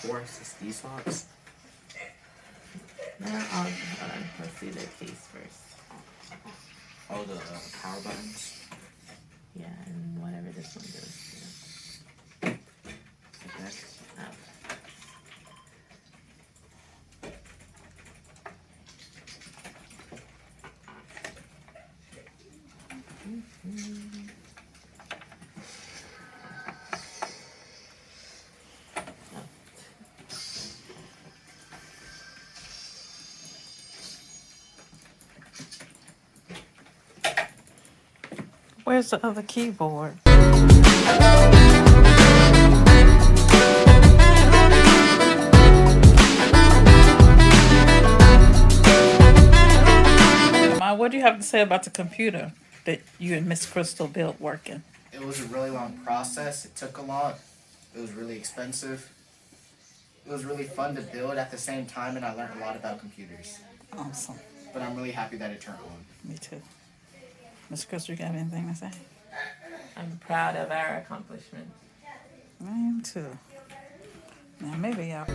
4 SSD slots. Now, hold on. Let's see the case first. Oh, the power buttons. Yeah, and whatever this one does. Yeah. Oh. Where's the other keyboard? Ma, what do you have to say about the computer that you and Miss Crystal built working? It was a really long process. It took a lot. It was really expensive. It was really fun to build at the same time, and I learned a lot about computers. Awesome. But I'm really happy that it turned on. Me too. Miss Crystal, you got anything to say? I'm proud of our accomplishment. I am too. Now maybe y'all.